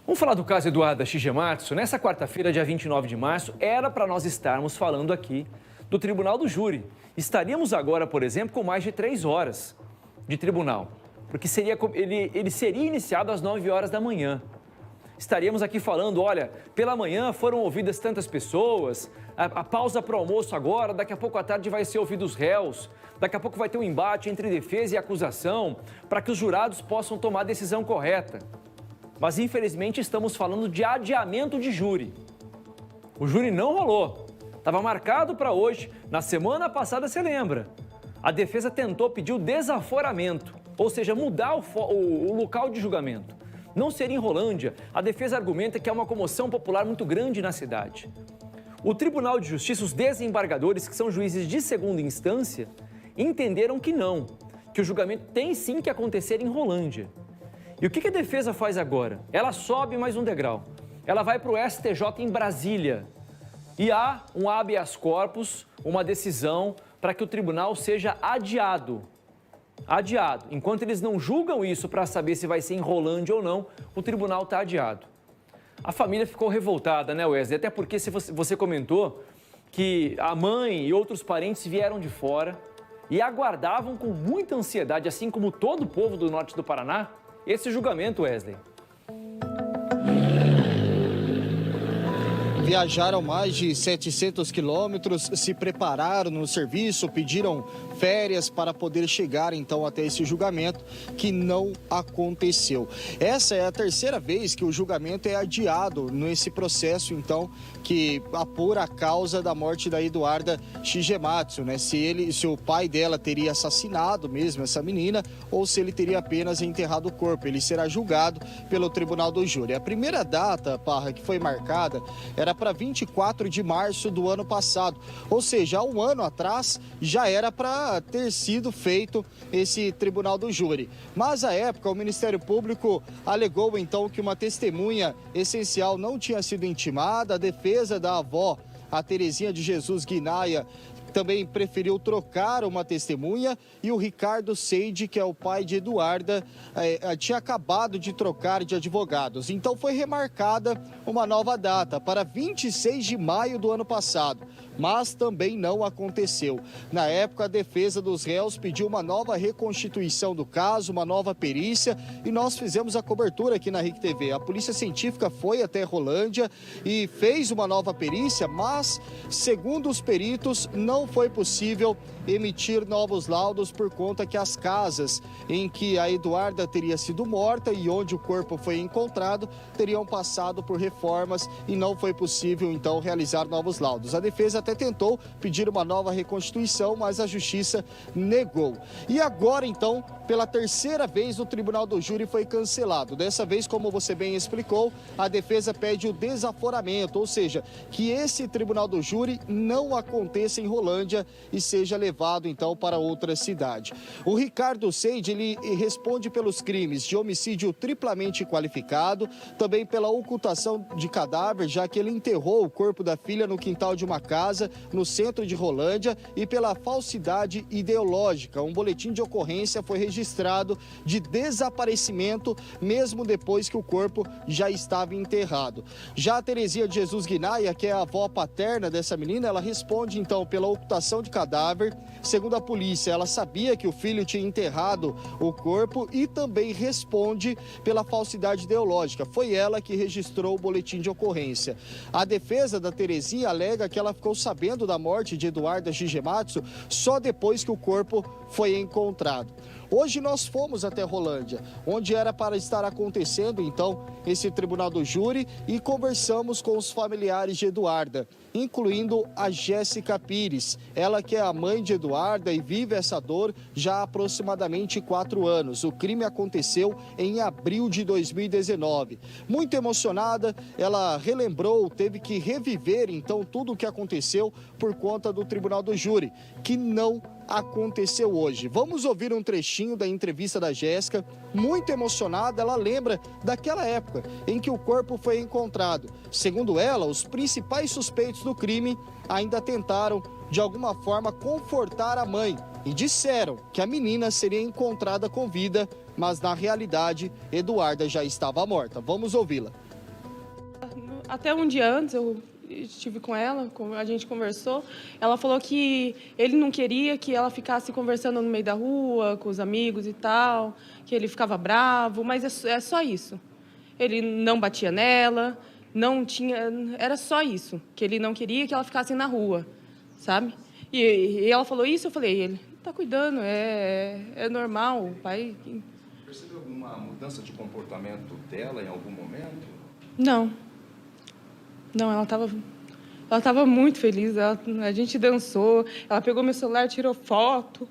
Vamos falar do caso Eduarda Shigematsu. Nessa quarta-feira, dia 29 de março, era para nós estarmos falando aqui do Tribunal do Júri. Estaríamos agora, por exemplo, com mais de 3 horas de tribunal, porque ele seria iniciado às 9 horas da manhã. Estaríamos aqui falando, olha, pela manhã foram ouvidas tantas pessoas, a pausa para o almoço agora, daqui a pouco à tarde vai ser ouvido os réus, daqui a pouco vai ter um embate entre defesa e acusação, para que os jurados possam tomar a decisão correta. Mas, infelizmente, estamos falando de adiamento de júri. O júri não rolou. Estava marcado para hoje. Na semana passada, você lembra? A defesa tentou pedir o desaforamento, ou seja, mudar o local de julgamento. Não seria em Rolândia. A defesa argumenta que há uma comoção popular muito grande na cidade. O Tribunal de Justiça, os desembargadores, que são juízes de segunda instância, entenderam que não, que o julgamento tem sim que acontecer em Rolândia. E o que a defesa faz agora? Ela sobe mais um degrau. Ela vai para o STJ em Brasília. E há um habeas corpus, uma decisão para que o tribunal seja adiado. Adiado. Enquanto eles não julgam isso para saber se vai ser em Rolândia ou não, o tribunal está adiado. A família ficou revoltada, né, Wesley? Até porque você comentou que a mãe e outros parentes vieram de fora e aguardavam com muita ansiedade, assim como todo o povo do norte do Paraná, esse julgamento, Wesley. Viajaram mais de 700 quilômetros, se prepararam no serviço, pediram férias para poder chegar então até esse julgamento que não aconteceu. Essa é a terceira vez que o julgamento é adiado nesse processo então que apura a causa da morte da Eduarda Shigematsu, né? Se o pai dela teria assassinado mesmo essa menina ou se ele teria apenas enterrado o corpo. Ele será julgado pelo Tribunal do Júri. A primeira data, Parra, que foi marcada era para 24 de março do ano passado, ou seja, há um ano atrás já era para ter sido feito esse Tribunal do Júri. Mas à época o Ministério Público alegou então que uma testemunha essencial não tinha sido intimada, a defesa da avó, a Terezinha de Jesus Guinaia, também preferiu trocar uma testemunha e o Ricardo Seide, que é o pai de Eduarda, tinha acabado de trocar de advogados. Então foi remarcada uma nova data para 26 de maio do ano passado, mas também não aconteceu. Na época, a defesa dos réus pediu uma nova reconstituição do caso, uma nova perícia e nós fizemos a cobertura aqui na RIC TV. A Polícia Científica foi até Rolândia e fez uma nova perícia, mas, segundo os peritos, não foi possível emitir novos laudos por conta que as casas em que a Eduarda teria sido morta e onde o corpo foi encontrado teriam passado por reformas e não foi possível então realizar novos laudos. A defesa até tentou pedir uma nova reconstituição, mas a Justiça negou. E agora então, pela terceira vez, o Tribunal do Júri foi cancelado. Dessa vez, como você bem explicou, a defesa pede o desaforamento, ou seja, que esse Tribunal do Júri não aconteça em Rolândia e seja levado então para outra cidade. O Ricardo Seide, ele responde pelos crimes de homicídio triplamente qualificado, também pela ocultação de cadáver, já que ele enterrou o corpo da filha no quintal de uma casa no centro de Rolândia, e pela falsidade ideológica. Um boletim de ocorrência foi registrado de desaparecimento mesmo depois que o corpo já estava enterrado. Já a Terezinha de Jesus Guinaia, que é a avó paterna dessa menina, ela responde então pela ocultação de cadáver. Segundo a polícia, ela sabia que o filho tinha enterrado o corpo e também responde pela falsidade ideológica. Foi ela que registrou o boletim de ocorrência. A defesa da Terezinha alega que ela ficou sabendo da morte de Eduarda Shigematsu só depois que o corpo foi encontrado. Hoje nós fomos até Rolândia, onde era para estar acontecendo então esse Tribunal do Júri, e conversamos com os familiares de Eduarda, incluindo a Jéssica Pires, ela que é a mãe de Eduarda e vive essa dor já há aproximadamente 4 anos. O crime aconteceu em abril de 2019. Muito emocionada, ela relembrou, teve que reviver então tudo o que aconteceu por conta do Tribunal do Júri, que não aconteceu hoje. Vamos ouvir um trechinho da entrevista da Jéssica. Muito emocionada, ela lembra daquela época em que o corpo foi encontrado. Segundo ela, os principais suspeitos do crime ainda tentaram, de alguma forma, confortar a mãe e disseram que a menina seria encontrada com vida, mas na realidade, Eduarda já estava morta. Vamos ouvi-la. Até um dia antes eu estive com ela, a gente conversou. Ela falou que ele não queria que ela ficasse conversando no meio da rua, com os amigos e tal, que ele ficava bravo, mas é só isso. Ele não batia nela, não tinha... Era só isso, que ele não queria que ela ficasse na rua, sabe? E ela falou isso, eu falei, ele tá cuidando, é normal, o pai... Percebeu alguma mudança de comportamento dela em algum momento? Não, ela estava muito feliz, a gente dançou, ela pegou meu celular, tirou foto.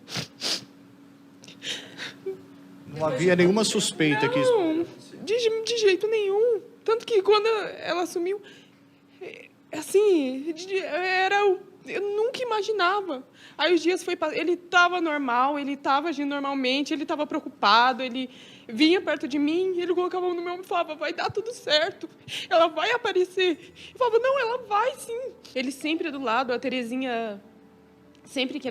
Não havia nenhuma suspeita que isso... Não, de jeito nenhum. Tanto que quando ela sumiu, assim, eu nunca imaginava. Aí os dias ele estava normal, ele estava agindo normalmente, ele estava preocupado, ele vinha perto de mim, ele colocava a mão no meu ombro e falava, vai dar tudo certo, ela vai aparecer. Eu falava, não, ela vai sim. Ele sempre do lado, a Terezinha sempre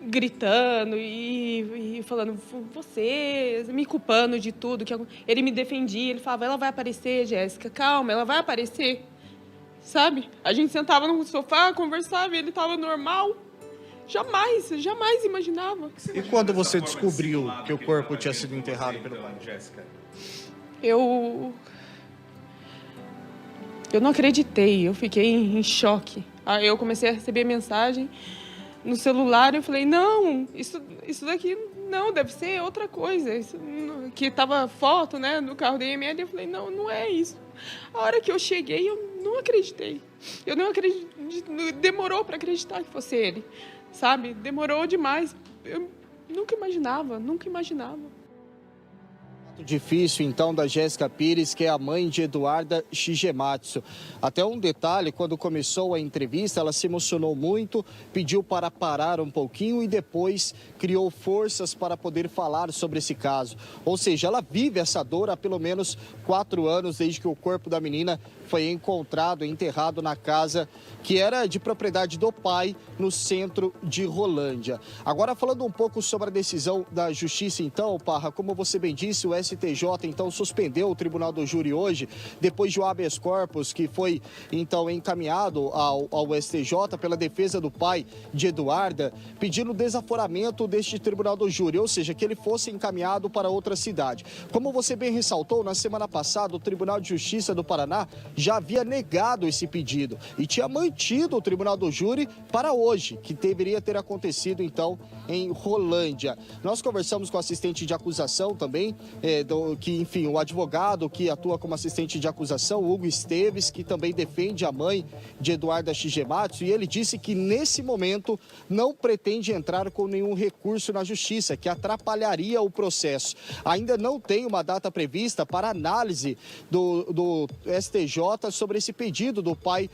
gritando e falando, você, me culpando de tudo. Ele me defendia, ele falava, ela vai aparecer, Jéssica, calma, ela vai aparecer. Sabe? A gente sentava no sofá, conversava, ele estava normal. Jamais imaginava. E quando você descobriu que o corpo tinha sido enterrado pelo pai? Jéssica? Eu não acreditei, eu fiquei em choque. Aí eu comecei a receber mensagem no celular, eu falei, não, isso daqui não, deve ser outra coisa. Que estava foto, né, no carro da IML, eu falei, não é isso. A hora que eu cheguei, eu não acreditei. Eu não acreditei, demorou para acreditar que fosse ele, sabe? Demorou demais. Eu nunca imaginava. Difícil, então, da Jéssica Pires, que é a mãe de Eduarda Shigematsu. Até um detalhe, quando começou a entrevista, ela se emocionou muito, pediu para parar um pouquinho e depois criou forças para poder falar sobre esse caso. Ou seja, ela vive essa dor há pelo menos 4 anos, desde que o corpo da menina foi encontrado, enterrado na casa que era de propriedade do pai, no centro de Rolândia. Agora, falando um pouco sobre a decisão da Justiça, então, Parra, como você bem disse, o STJ, então, suspendeu o Tribunal do Júri hoje, depois de o habeas corpus, que foi, então, encaminhado ao STJ pela defesa do pai de Eduarda, pedindo o desaforamento deste Tribunal do Júri, ou seja, que ele fosse encaminhado para outra cidade. Como você bem ressaltou, na semana passada, o Tribunal de Justiça do Paraná já havia negado esse pedido e tinha mantido o Tribunal do Júri para hoje, que deveria ter acontecido, então, em Rolândia. Nós conversamos com o assistente de acusação também, o advogado que atua como assistente de acusação, Hugo Esteves, que também defende a mãe de Eduarda Shigematsu, e ele disse que, nesse momento, não pretende entrar com nenhum recurso na Justiça, que atrapalharia o processo. Ainda não tem uma data prevista para análise do STJ sobre esse pedido do pai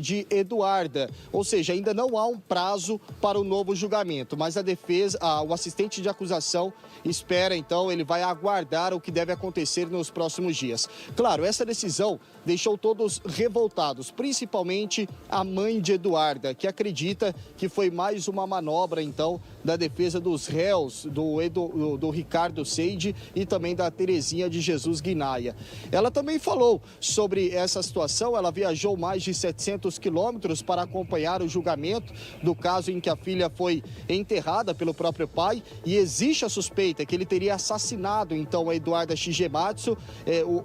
de Eduarda. Ou seja, ainda não há um prazo para o novo julgamento, mas a defesa, o assistente de acusação espera, então, ele vai aguardar o que deve acontecer nos próximos dias. Claro, essa decisão deixou todos revoltados, principalmente a mãe de Eduarda, que acredita que foi mais uma manobra, então, da defesa dos réus, do Ricardo Seide e também da Terezinha de Jesus Guinaia. Ela também falou sobre essa situação, ela viajou mais de 700 quilômetros para acompanhar o julgamento do caso em que a filha foi enterrada pelo próprio pai, e existe a suspeita que ele teria assassinado, então, a Eduarda Shigematsu.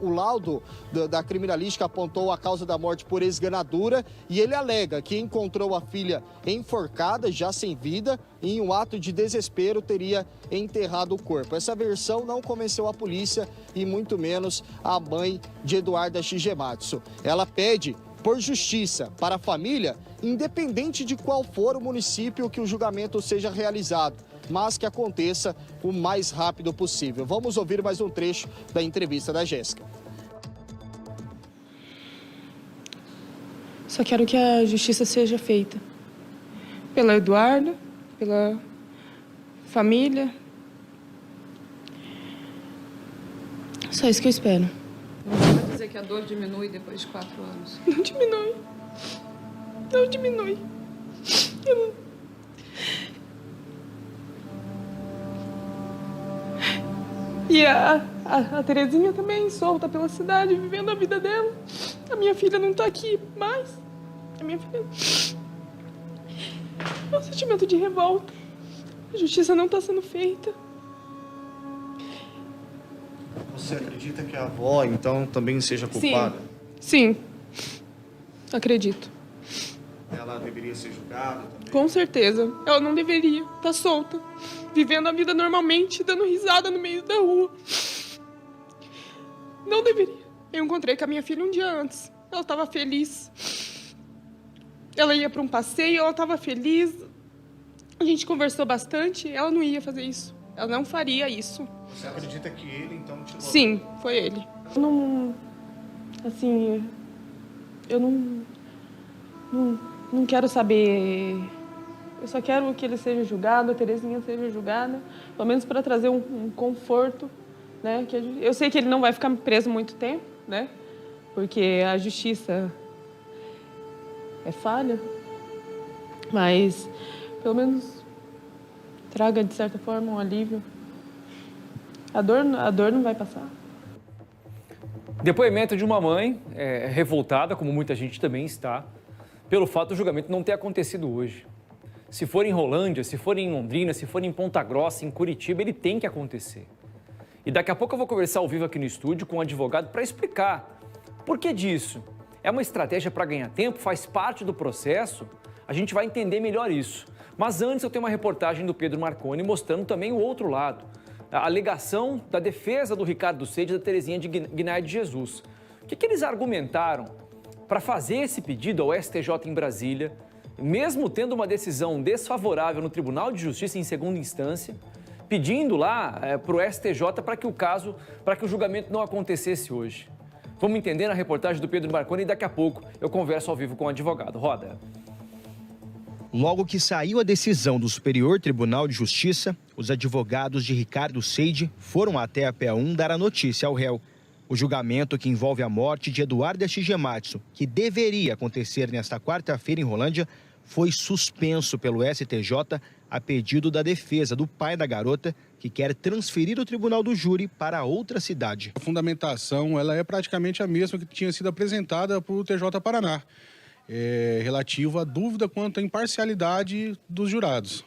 O laudo da criminalística apontou a causa da morte por esganadura, e ele alega que encontrou a filha enforcada, já sem vida, e em um ato de desespero teria enterrado o corpo. Essa versão não convenceu a polícia e muito menos a mãe de Eduarda Shigematsu. Ela pede por justiça para a família, independente de qual for o município que o julgamento seja realizado, mas que aconteça o mais rápido possível. Vamos ouvir mais um trecho da entrevista da Jéssica. Só quero que a justiça seja feita pela Eduarda, pela família. Só isso que eu espero. Não dá pra dizer que a dor diminui depois de 4 anos. Não diminui. Não diminui. Eu não... E a Terezinha também, solta pela cidade, vivendo a vida dela. A minha filha não tá aqui mais. A minha filha... É um sentimento de revolta. A justiça não está sendo feita. Você acredita que a avó, então, também seja culpada? Sim. Acredito. Ela deveria ser julgada também? Com certeza. Ela não deveria. Tá solta. Vivendo a vida normalmente, dando risada no meio da rua. Não deveria. Eu encontrei com a minha filha um dia antes. Ela estava feliz. Ela ia para um passeio, ela estava feliz. A gente conversou bastante. Ela não ia fazer isso. Ela não faria isso. Você acredita que ele, então, te levou? Sim, foi ele. Eu não... Assim... Eu não quero saber... Eu só quero que ele seja julgado, a Terezinha seja julgada, pelo menos para trazer um conforto, né? Eu sei que ele não vai ficar preso muito tempo, né? Porque a justiça é falha, mas pelo menos traga, de certa forma, um alívio. A dor não vai passar. Depoimento de uma mãe revoltada, como muita gente também está, pelo fato do julgamento não ter acontecido hoje. Se for em Rolândia, se for em Londrina, se for em Ponta Grossa, em Curitiba, ele tem que acontecer. E daqui a pouco eu vou conversar ao vivo aqui no estúdio com um advogado para explicar por que disso. É uma estratégia para ganhar tempo, faz parte do processo, a gente vai entender melhor isso. Mas antes eu tenho uma reportagem do Pedro Marconi mostrando também o outro lado. A alegação da defesa do Ricardo Seide e da Terezinha de Guiné de Jesus. O que eles argumentaram para fazer esse pedido ao STJ em Brasília, mesmo tendo uma decisão desfavorável no Tribunal de Justiça em segunda instância, pedindo lá para o STJ para que o julgamento não acontecesse hoje. Vamos entender na reportagem do Pedro Marconi e daqui a pouco eu converso ao vivo com o advogado. Roda. Logo que saiu a decisão do Superior Tribunal de Justiça, os advogados de Ricardo Seide foram até a PA1 dar a notícia ao réu. O julgamento que envolve a morte de Eduarda Shigematsu, que deveria acontecer nesta quarta-feira em Rolândia, foi suspenso pelo STJ a pedido da defesa do pai da garota, que quer transferir o tribunal do júri para outra cidade. A fundamentação ela é praticamente a mesma que tinha sido apresentada para o TJ Paraná, relativo à dúvida quanto à imparcialidade dos jurados.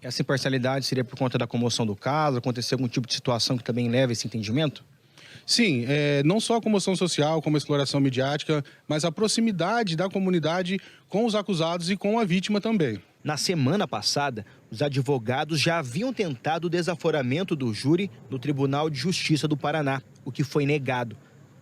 Essa imparcialidade seria por conta da comoção do caso? Acontecer algum tipo de situação que também leva a esse entendimento? Sim, não só a comoção social, como a exploração midiática, mas a proximidade da comunidade com os acusados e com a vítima também. Na semana passada, os advogados já haviam tentado o desaforamento do júri no Tribunal de Justiça do Paraná, o que foi negado.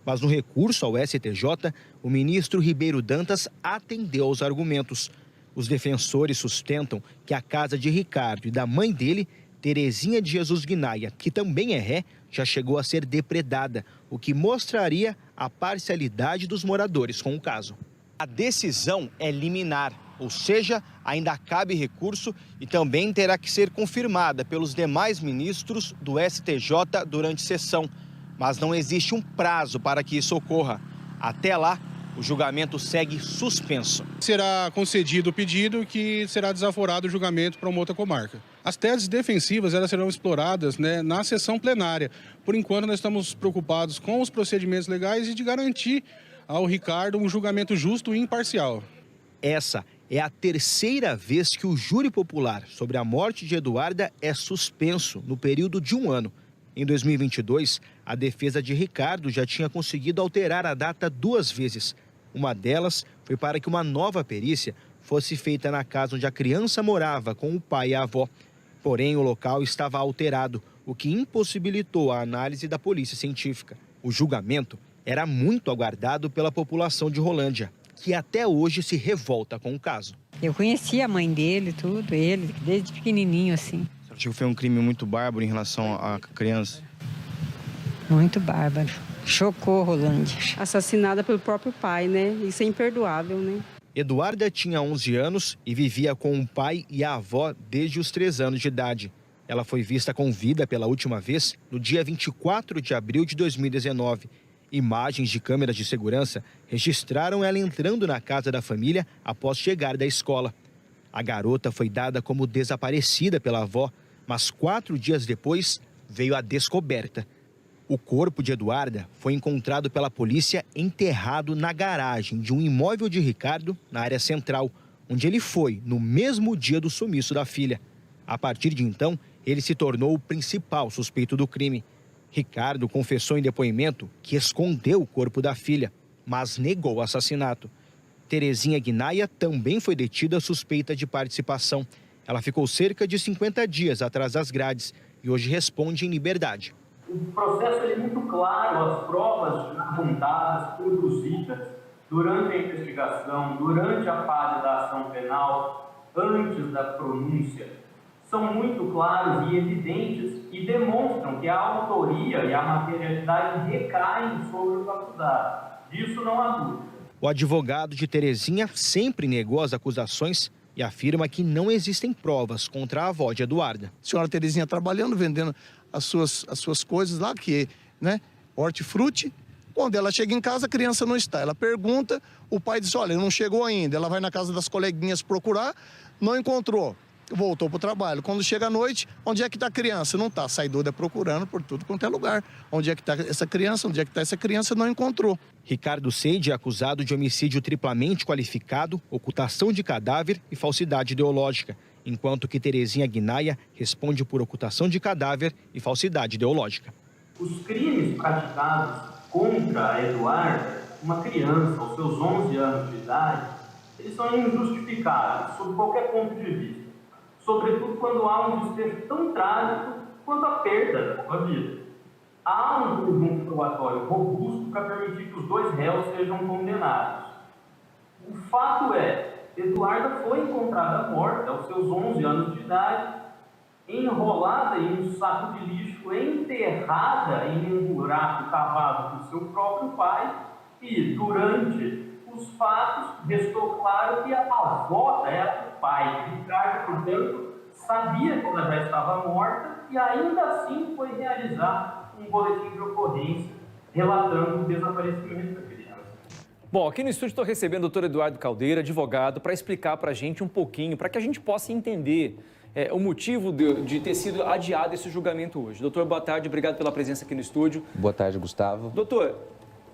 Mas no recurso ao STJ, o ministro Ribeiro Dantas atendeu aos argumentos. Os defensores sustentam que a casa de Ricardo e da mãe dele, Terezinha de Jesus Guinaia, que também é ré, já chegou a ser depredada, o que mostraria a parcialidade dos moradores com o caso. A decisão é liminar, ou seja, ainda cabe recurso e também terá que ser confirmada pelos demais ministros do STJ durante sessão. Mas não existe um prazo para que isso ocorra. Até lá, o julgamento segue suspenso. Será concedido o pedido que será desaforado o julgamento para uma outra comarca. As teses defensivas elas serão exploradas na sessão plenária. Por enquanto, nós estamos preocupados com os procedimentos legais e de garantir ao Ricardo um julgamento justo e imparcial. Essa é a terceira vez que o júri popular sobre a morte de Eduarda é suspenso no período de 1 ano. Em 2022, a defesa de Ricardo já tinha conseguido alterar a data 2 vezes. Uma delas foi para que uma nova perícia fosse feita na casa onde a criança morava com o pai e a avó. Porém, o local estava alterado, o que impossibilitou a análise da polícia científica. O julgamento era muito aguardado pela população de Rolândia, que até hoje se revolta com o caso. Eu conhecia a mãe dele, tudo, ele, desde pequenininho, assim. Você acha que foi um crime muito bárbaro em relação à criança? Muito bárbaro. Chocou Rolândia. Assassinada pelo próprio pai, né? Isso é imperdoável, né? Eduarda tinha 11 anos e vivia com o pai e a avó desde os 3 anos de idade. Ela foi vista com vida pela última vez no dia 24 de abril de 2019. Imagens de câmeras de segurança registraram ela entrando na casa da família após chegar da escola. A garota foi dada como desaparecida pela avó, mas 4 dias depois veio a descoberta. O corpo de Eduarda foi encontrado pela polícia enterrado na garagem de um imóvel de Ricardo, na área central, onde ele foi no mesmo dia do sumiço da filha. A partir de então, ele se tornou o principal suspeito do crime. Ricardo confessou em depoimento que escondeu o corpo da filha, mas negou o assassinato. Terezinha Guinaia também foi detida suspeita de participação. Ela ficou cerca de 50 dias atrás das grades e hoje responde em liberdade. O processo é muito claro, as provas apontadas, produzidas durante a investigação, durante a fase da ação penal, antes da pronúncia, são muito claros e evidentes e demonstram que a autoria e a materialidade recaem sobre o acusado. Disso não há dúvida. O advogado de Terezinha sempre negou as acusações e afirma que não existem provas contra a avó de Eduarda. A senhora Terezinha trabalhando, vendendo as suas coisas lá, que né, hortifruti. Quando ela chega em casa, a criança não está. Ela pergunta, o pai diz, olha, não chegou ainda. Ela vai na casa das coleguinhas procurar, não encontrou. Voltou para o trabalho. Quando chega à noite, onde é que está a criança? Não está. Sai doida procurando por tudo quanto é lugar. Onde é que está essa criança? Onde é que está essa criança? Não encontrou. Ricardo Seide é acusado de homicídio triplamente qualificado, ocultação de cadáver e falsidade ideológica, enquanto que Terezinha Guinaia responde por ocultação de cadáver e falsidade ideológica. Os crimes praticados contra a Eduarda, uma criança aos seus 11 anos de idade, eles são injustificáveis, sob qualquer ponto de vista. Sobretudo quando há um desfecho tão trágico quanto a perda da sua vida. Há um conjunto probatório robusto para permitir que os dois réus sejam condenados. O fato é, Eduarda foi encontrada morta aos seus 11 anos de idade, enrolada em um saco de lixo, enterrada em um buraco cavado por seu próprio pai e, durante os fatos, restou claro que a avó era o pai. Ricardo, portanto, sabia que ela já estava morta e ainda assim foi realizar um boletim de ocorrência relatando o desaparecimento da criança. Bom, aqui no estúdio estou recebendo o doutor Eduardo Caldeira, advogado, para explicar para a gente um pouquinho, para que a gente possa entender o motivo de ter sido adiado esse julgamento hoje. Doutor, boa tarde, obrigado pela presença aqui no estúdio. Boa tarde, Gustavo. Doutor,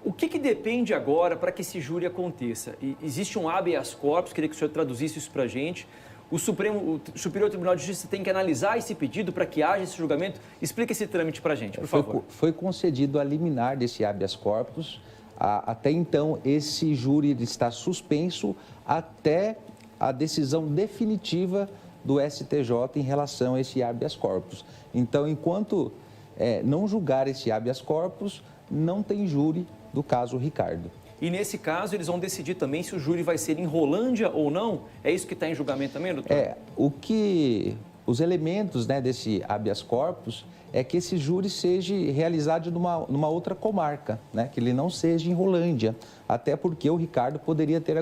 o que depende agora para que esse júri aconteça? Existe um habeas corpus, queria que o senhor traduzisse isso para a gente. O Superior Tribunal de Justiça tem que analisar esse pedido para que haja esse julgamento? Explica esse trâmite para a gente, por favor. Foi concedido a liminar desse habeas corpus. Até então, esse júri está suspenso até a decisão definitiva do STJ em relação a esse habeas corpus. Então, enquanto não julgar esse habeas corpus, não tem júri do caso Ricardo. E nesse caso, eles vão decidir também se o júri vai ser em Rolândia ou não? É isso que está em julgamento também, doutor? Os elementos desse habeas corpus é que esse júri seja realizado numa outra comarca, que ele não seja em Rolândia. Até porque o Ricardo poderia ter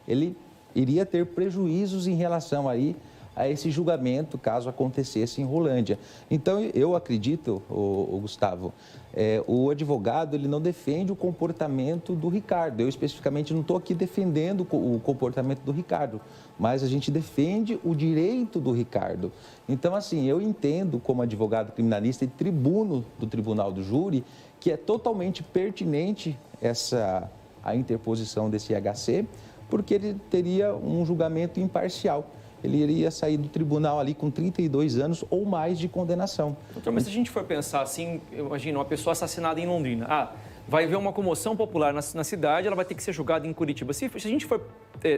ele iria ter prejuízos em relação aí a esse julgamento, caso acontecesse em Rolândia. Então, eu acredito, Gustavo, o advogado ele não defende o comportamento do Ricardo. Eu, especificamente, não estou aqui defendendo o comportamento do Ricardo, mas a gente defende o direito do Ricardo. Então, assim, eu entendo, como advogado criminalista e tribuno do Tribunal do Júri, que é totalmente pertinente a interposição desse IHC, porque ele teria um julgamento imparcial. Ele iria sair do tribunal ali com 32 anos ou mais de condenação. Doutor, mas se a gente for pensar assim, imagina uma pessoa assassinada em Londrina. Vai haver uma comoção popular na cidade, ela vai ter que ser julgada em Curitiba. Se a gente for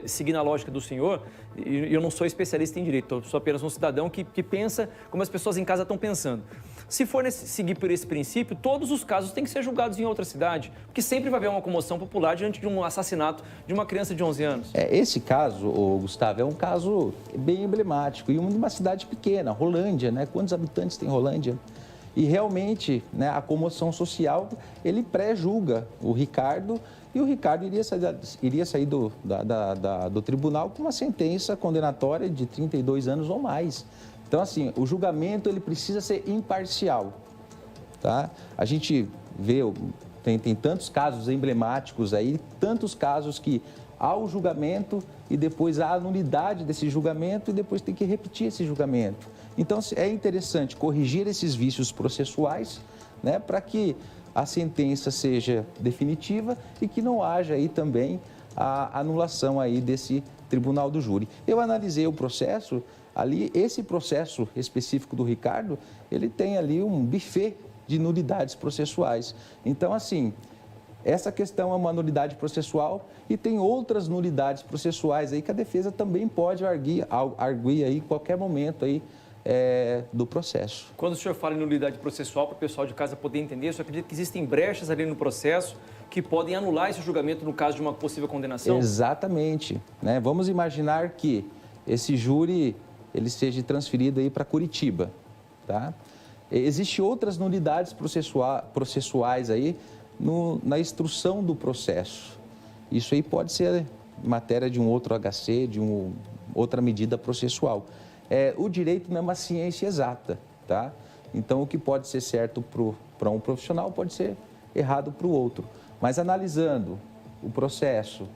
seguir na lógica do senhor, e eu não sou especialista em direito, sou apenas um cidadão que pensa como as pessoas em casa estão pensando. Se for seguir por esse princípio, todos os casos têm que ser julgados em outra cidade, porque sempre vai haver uma comoção popular diante de um assassinato de uma criança de 11 anos. Esse caso, Gustavo, é um caso bem emblemático e uma cidade pequena, Rolândia, Quantos habitantes tem Rolândia? E realmente, a comoção social, ele pré-julga o Ricardo e o Ricardo iria sair do tribunal com uma sentença condenatória de 32 anos ou mais. Então, assim, o julgamento ele precisa ser imparcial, tá? A gente vê, tem tantos casos emblemáticos aí, tantos casos que há o julgamento e depois há a nulidade desse julgamento e depois tem que repetir esse julgamento. Então, é interessante corrigir esses vícios processuais né, para que a sentença seja definitiva e que não haja aí também a anulação aí desse tribunal do júri. Eu analisei o processo, ali, esse processo específico do Ricardo, ele tem ali um buffet de nulidades processuais. Então, assim, essa questão é uma nulidade processual e tem outras nulidades processuais aí que a defesa também pode arguir aí em qualquer momento aí do processo. Quando o senhor fala em nulidade processual, para o pessoal de casa poder entender, o senhor acredita que existem brechas ali no processo que podem anular esse julgamento no caso de uma possível condenação? Exatamente, né? Vamos imaginar que esse júri ele seja transferido aí para Curitiba, tá? Existem outras nulidades processuais aí na instrução do processo. Isso aí pode ser matéria de um outro HC, de outra medida processual. O direito não é uma ciência exata, tá? Então, o que pode ser certo para um profissional pode ser errado para o outro. Mas analisando o processo,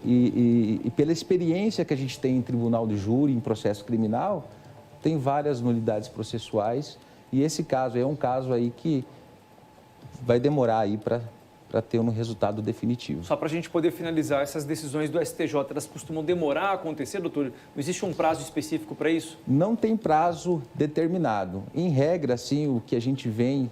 e pela experiência que a gente tem em tribunal de júri, em processo criminal, tem várias nulidades processuais e esse caso é um caso aí que vai demorar aí para ter um resultado definitivo. Só para a gente poder finalizar, essas decisões do STJ, elas costumam demorar a acontecer, doutor? Não existe um prazo específico para isso? Não tem prazo determinado. Em regra, assim, o que a gente vem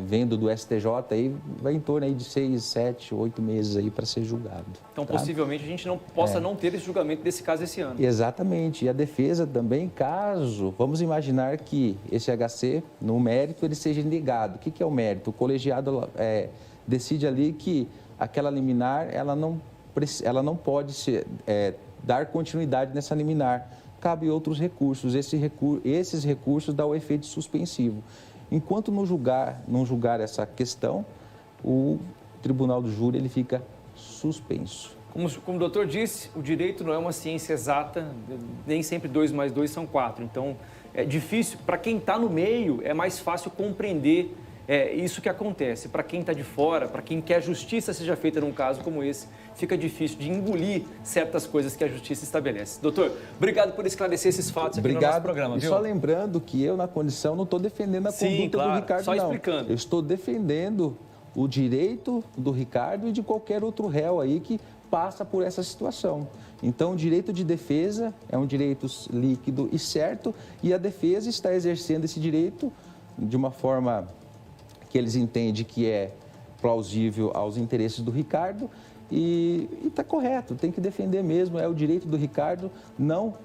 vendo do STJ aí vai em torno aí de 6, 7, 8 meses aí para ser julgado. Então, tá? possivelmente, a gente não possa não ter esse julgamento desse caso esse ano. Exatamente. E a defesa também, caso, vamos imaginar que esse HC, no mérito, ele seja negado. O que é o mérito? O colegiado decide ali que aquela liminar, ela não pode dar continuidade nessa liminar. Cabe outros recursos. Esses recursos dão o efeito suspensivo. Enquanto não julgar essa questão, o tribunal do júri ele fica suspenso. Como o doutor disse, o direito não é uma ciência exata, nem sempre 2 mais 2 são 4. Então, é difícil, para quem está no meio, é mais fácil compreender isso que acontece. Para quem está de fora, para quem quer a justiça seja feita num caso como esse, fica difícil de engolir certas coisas que a justiça estabelece. Doutor, obrigado por esclarecer esses fatos aqui no nosso programa. E viu? Só lembrando que eu, na condição, não estou defendendo a conduta do Ricardo, só não. explicando. Eu estou defendendo o direito do Ricardo e de qualquer outro réu aí que passa por essa situação. Então, o direito de defesa é um direito líquido e certo e a defesa está exercendo esse direito de uma forma que eles entendem que é plausível aos interesses do Ricardo e está correto, tem que defender mesmo, é o direito do Ricardo, não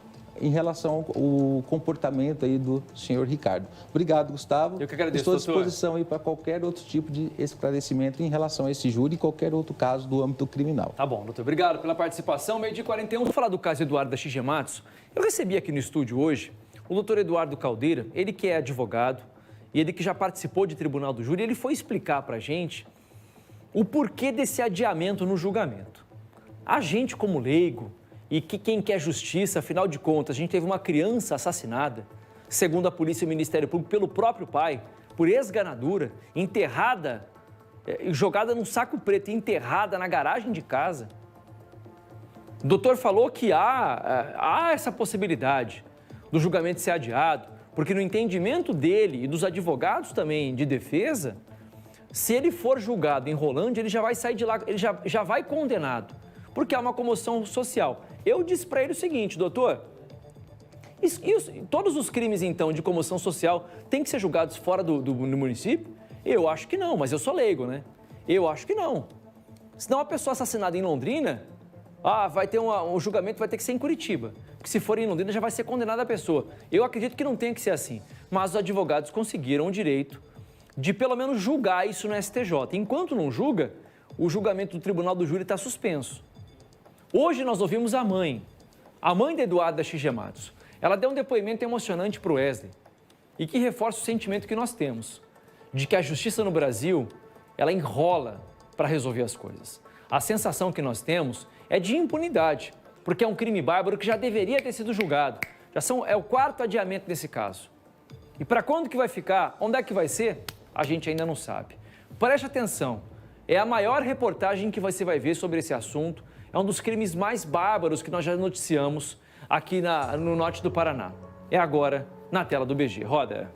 em relação ao comportamento aí do senhor Ricardo. Obrigado, Gustavo. Eu que agradeço, Estou à doutor. disposição aí para qualquer outro tipo de esclarecimento em relação a esse júri e qualquer outro caso do âmbito criminal. Tá bom, doutor. Obrigado pela participação. 12h41. Vamos falar do caso Eduardo da Shigematsu. Eu recebi aqui no estúdio hoje o doutor Eduardo Caldeira, ele que é advogado e ele que já participou de tribunal do júri, ele foi explicar para a gente o porquê desse adiamento no julgamento. A gente, como leigo, e que quem quer justiça, afinal de contas, a gente teve uma criança assassinada, segundo a polícia e o Ministério Público, pelo próprio pai, por esganadura, enterrada, jogada num saco preto, enterrada na garagem de casa. O doutor falou que há essa possibilidade do julgamento ser adiado, porque no entendimento dele e dos advogados também de defesa, se ele for julgado em Rolândia, ele já vai sair de lá, ele já vai condenado, porque há uma comoção social. Eu disse para ele o seguinte, doutor, todos os crimes, então, de comoção social têm que ser julgados fora do município? Eu acho que não, mas eu sou leigo, né? Eu acho que não. Senão a pessoa assassinada em Londrina, vai ter um julgamento, vai ter que ser em Curitiba. Porque se for em Londrina, já vai ser condenada a pessoa. Eu acredito que não tem que ser assim. Mas os advogados conseguiram o direito de, pelo menos, julgar isso no STJ. Enquanto não julga, o julgamento do tribunal do júri está suspenso. Hoje nós ouvimos a mãe de Eduardo da Shigematsu. Ela deu um depoimento emocionante para o Wesley e que reforça o sentimento que nós temos de que a justiça no Brasil, ela enrola para resolver as coisas. A sensação que nós temos é de impunidade, porque é um crime bárbaro que já deveria ter sido julgado. É o 4º adiamento desse caso. E para quando que vai ficar? Onde é que vai ser? A gente ainda não sabe. Preste atenção, é a maior reportagem que você vai ver sobre esse assunto. É um dos crimes mais bárbaros que nós já noticiamos aqui no norte do Paraná. é agora na tela do BG. Roda.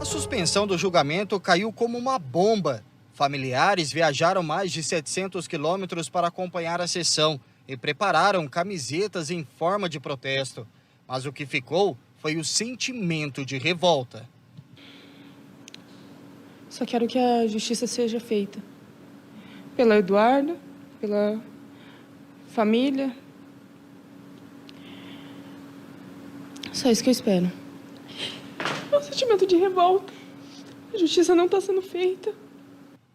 A suspensão do julgamento caiu como uma bomba. Familiares viajaram mais de 700 quilômetros para acompanhar a sessão e prepararam camisetas em forma de protesto. Mas o que ficou foi o sentimento de revolta. Só quero que a justiça seja feita pela Eduarda, pela família. Só isso que eu espero. É um sentimento de revolta. A justiça não está sendo feita.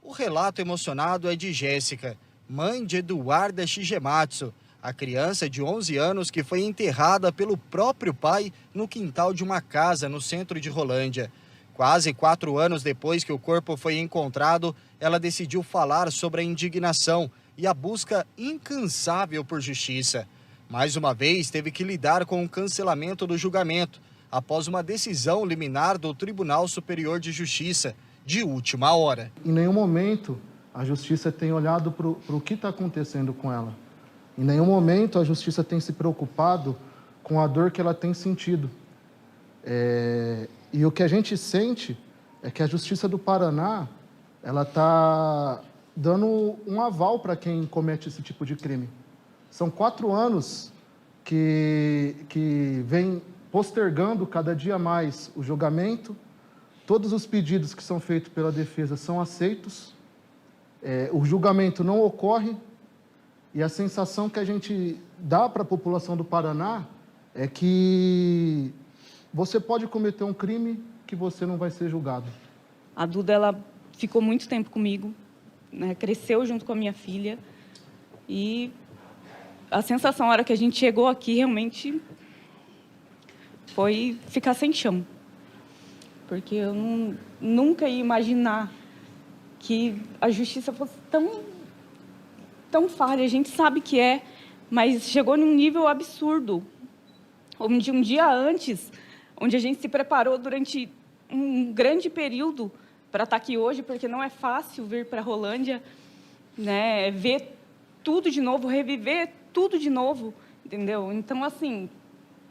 O relato emocionado é de Jéssica, mãe de Eduarda Shigematsu, a criança de 11 anos que foi enterrada pelo próprio pai no quintal de uma casa no centro de Rolândia. Quase 4 anos depois que o corpo foi encontrado, ela decidiu falar sobre a indignação e a busca incansável por justiça. Mais uma vez, teve que lidar com o cancelamento do julgamento, após uma decisão liminar do Tribunal Superior de Justiça, de última hora. Em nenhum momento a justiça tem olhado para o que está acontecendo com ela. Em nenhum momento a justiça tem se preocupado com a dor que ela tem sentido. E o que a gente sente é que a Justiça do Paraná ela está dando um aval para quem comete esse tipo de crime. São 4 anos que vem postergando cada dia mais o julgamento. Todos os pedidos que são feitos pela defesa são aceitos. O julgamento não ocorre. E a sensação que a gente dá para a população do Paraná é que você pode cometer um crime que você não vai ser julgado. A Duda, ela ficou muito tempo comigo, né? Cresceu junto com a minha filha. E a sensação, na hora que a gente chegou aqui, realmente foi ficar sem chão. Porque eu nunca ia imaginar que a justiça fosse tão falha. A gente sabe que é, mas chegou num nível absurdo. Onde um dia antes, onde a gente se preparou durante um grande período para estar aqui hoje, porque não é fácil vir para Rolândia, né, ver tudo de novo, reviver tudo de novo, entendeu? Então, assim,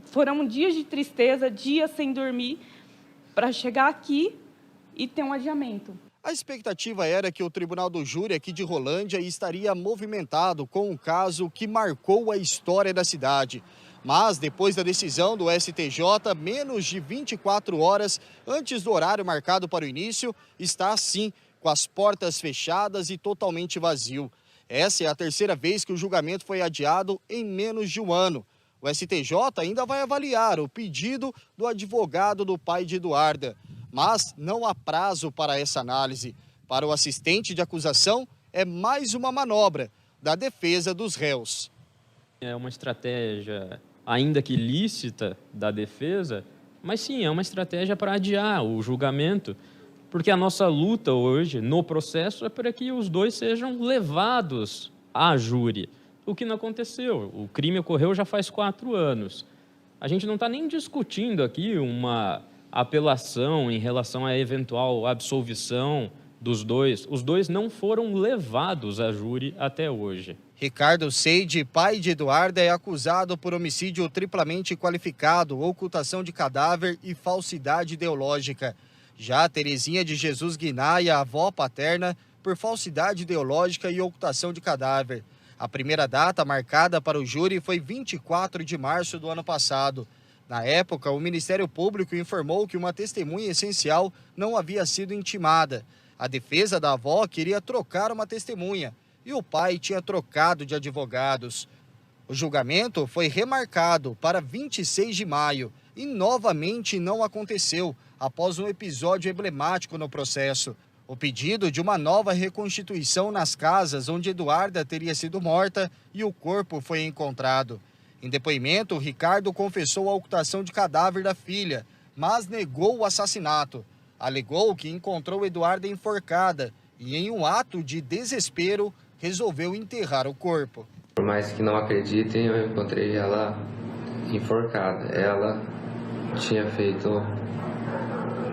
foram dias de tristeza, dias sem dormir, para chegar aqui e ter um adiamento. A expectativa era que o Tribunal do Júri aqui de Rolândia estaria movimentado com um caso que marcou a história da cidade. Mas, depois da decisão do STJ, menos de 24 horas antes do horário marcado para o início, está assim, com as portas fechadas e totalmente vazio. Essa é a 3ª vez que o julgamento foi adiado em menos de um ano. O STJ ainda vai avaliar o pedido do advogado do pai de Eduarda. Mas não há prazo para essa análise. Para o assistente de acusação, é mais uma manobra da defesa dos réus. É uma estratégia, ainda que lícita, da defesa, mas sim, é uma estratégia para adiar o julgamento, porque a nossa luta hoje, no processo, é para que os dois sejam levados à júri. O que não aconteceu. O crime ocorreu já faz 4 anos. A gente não está nem discutindo aqui uma apelação em relação à eventual absolvição dos dois. Os dois não foram levados à júri até hoje. Ricardo Seide, pai de Eduarda, é acusado por homicídio triplamente qualificado, ocultação de cadáver e falsidade ideológica. Já Terezinha de Jesus Guinaia, avó paterna, por falsidade ideológica e ocultação de cadáver. A primeira data marcada para o júri foi 24 de março do ano passado. Na época, o Ministério Público informou que uma testemunha essencial não havia sido intimada. A defesa da avó queria trocar uma testemunha e o pai tinha trocado de advogados. O julgamento foi remarcado para 26 de maio e novamente não aconteceu após um episódio emblemático no processo. O pedido de uma nova reconstituição nas casas onde Eduarda teria sido morta e o corpo foi encontrado. Em depoimento, Ricardo confessou a ocultação de cadáver da filha, mas negou o assassinato. Alegou que encontrou Eduarda enforcada e, em um ato de desespero, resolveu enterrar o corpo. Por mais que não acreditem, eu encontrei ela enforcada. Ela tinha feito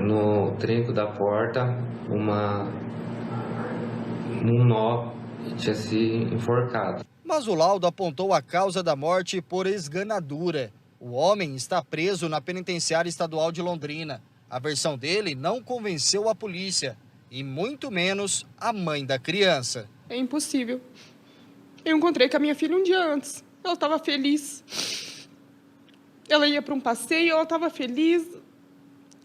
no trinco da porta um nó e tinha se enforcado. Mas o laudo apontou a causa da morte por esganadura. O homem está preso na penitenciária estadual de Londrina. A versão dele não convenceu a polícia e muito menos a mãe da criança. É impossível. Eu encontrei com a minha filha um dia antes. Ela estava feliz. Ela ia para um passeio, ela estava feliz.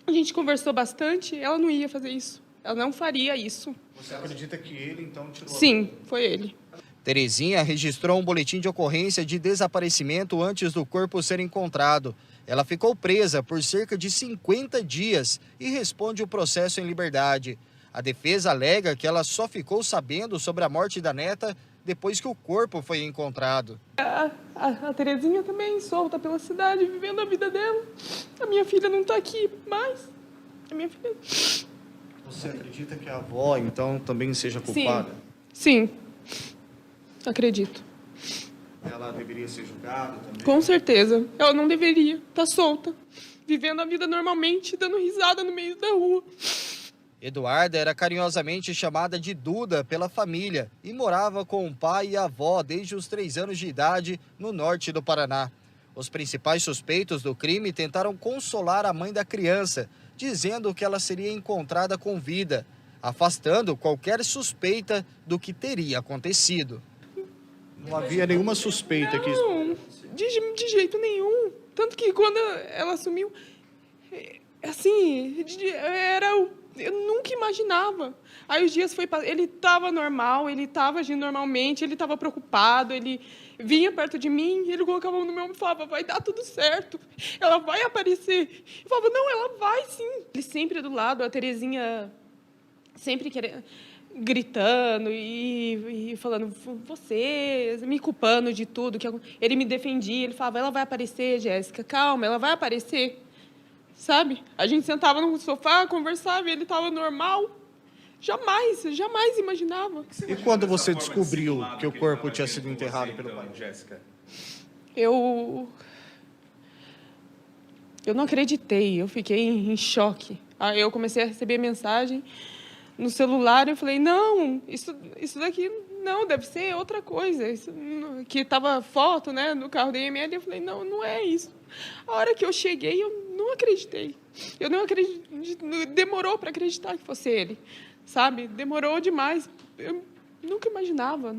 A gente conversou bastante, ela não ia fazer isso. Ela não faria isso. Você acredita que ele, então, tirou? Sim, foi ele. Terezinha registrou um boletim de ocorrência de desaparecimento antes do corpo ser encontrado. Ela ficou presa por cerca de 50 dias e responde o processo em liberdade. A defesa alega que ela só ficou sabendo sobre a morte da neta depois que o corpo foi encontrado. A Terezinha também solta pela cidade, vivendo a vida dela. A minha filha não está aqui mais. A minha filha... Você acredita que a avó, então, também seja culpada? Sim. Acredito. Ela deveria ser julgada também? Com certeza. Ela não deveria. Tá solta. Vivendo a vida normalmente, dando risada no meio da rua. Eduarda era carinhosamente chamada de Duda pela família e morava com o pai e a avó desde os 3 anos de idade no norte do Paraná. Os principais suspeitos do crime tentaram consolar a mãe da criança, dizendo que ela seria encontrada com vida, afastando qualquer suspeita do que teria acontecido. Não havia nenhuma suspeita que... Não, de jeito nenhum. Tanto que quando ela sumiu, assim, eu nunca imaginava. Aí os dias ele estava normal, ele estava agindo normalmente, ele estava preocupado, ele vinha perto de mim, ele colocava a mão no meu ombro e falava, vai dar tudo certo, ela vai aparecer. Eu falava, não, ela vai sim. Ele sempre do lado, a Terezinha sempre querendo... gritando e falando, você, me culpando de tudo. Ele me defendia, ele falava, ela vai aparecer, Jéssica, calma, ela vai aparecer. Sabe? A gente sentava no sofá, conversava e ele estava normal. Jamais imaginava. E quando você descobriu que o corpo tinha sido enterrado pelo pai? Jéssica? Eu não acreditei, eu fiquei em choque. Aí eu comecei a receber mensagem no celular, eu falei, não, isso daqui não, deve ser outra coisa. Isso, que estava foto, né, no carro da EML, eu falei, não, não é isso. A hora que eu cheguei, eu não acreditei. Eu não acreditei, demorou para acreditar que fosse ele, sabe? Demorou demais. Eu nunca imaginava.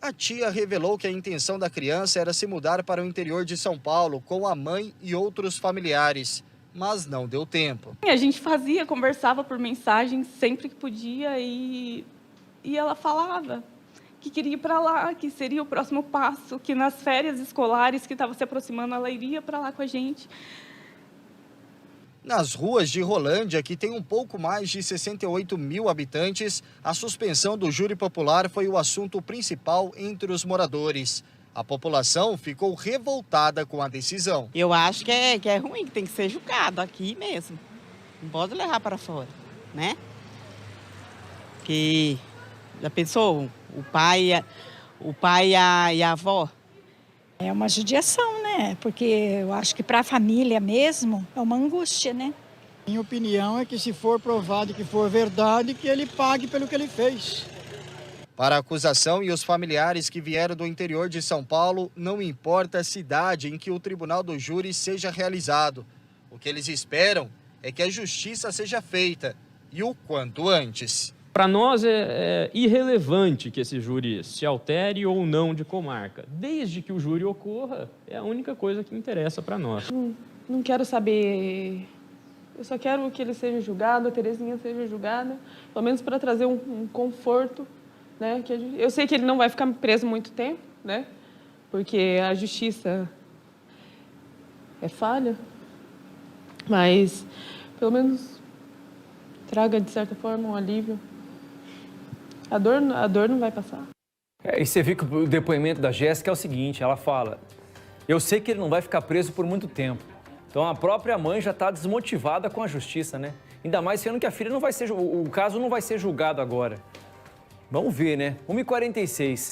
A tia revelou que a intenção da criança era se mudar para o interior de São Paulo com a mãe e outros familiares. Mas não deu tempo. A gente conversava por mensagem sempre que podia e ela falava que queria ir para lá, que seria o próximo passo, que nas férias escolares que estavam se aproximando, ela iria para lá com a gente. Nas ruas de Rolândia, que tem um pouco mais de 68 mil habitantes, a suspensão do júri popular foi o assunto principal entre os moradores. A população ficou revoltada com a decisão. Eu acho que é ruim, que tem que ser julgado aqui mesmo. Não pode levar para fora, né? Porque, já pensou, o pai e a avó? É uma judiação, né? Porque eu acho que para a família mesmo é uma angústia, né? Minha opinião é que se for provado que for verdade, que ele pague pelo que ele fez. Para a acusação e os familiares que vieram do interior de São Paulo, não importa a cidade em que o tribunal do júri seja realizado. O que eles esperam é que a justiça seja feita e o quanto antes. Para nós é irrelevante que esse júri se altere ou não de comarca. Desde que o júri ocorra, é a única coisa que interessa para nós. Não quero saber... Eu só quero que ele seja julgado, a Terezinha seja julgada, pelo menos para trazer um conforto. Né? Eu sei que ele não vai ficar preso muito tempo, né? Porque a justiça é falha, mas pelo menos traga, de certa forma, um alívio. A dor não vai passar. E você viu que o depoimento da Jéssica é o seguinte, ela fala, eu sei que ele não vai ficar preso por muito tempo. Então a própria mãe já está desmotivada com a justiça, né? Ainda mais sendo que a filha não vai ser, o caso não vai ser julgado agora. Vamos ver, né? 1h46.